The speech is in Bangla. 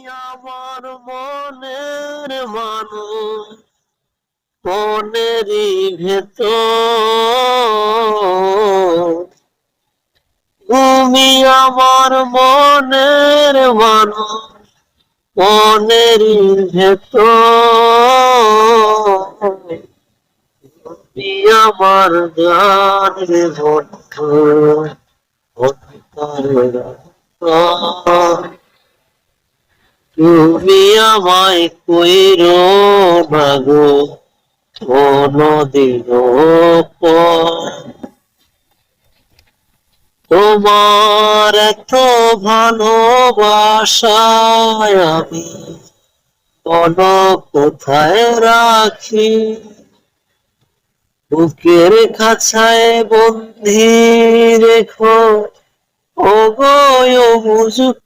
আমার মনের মানুষ, মনেরই ভেতর তুমি আমার মনের মানুষ, মনেরই ভেতর তুমি আমার গানের বন্ধু, অন্তরের অন্তর। তুমি আমায় কইরো না গো কোনদিনও পর। তোমার এত ভালোবাসায় আমি বলো কোথায় রাখি, বুকের খাঁচায় বন্দি রেখো ও গো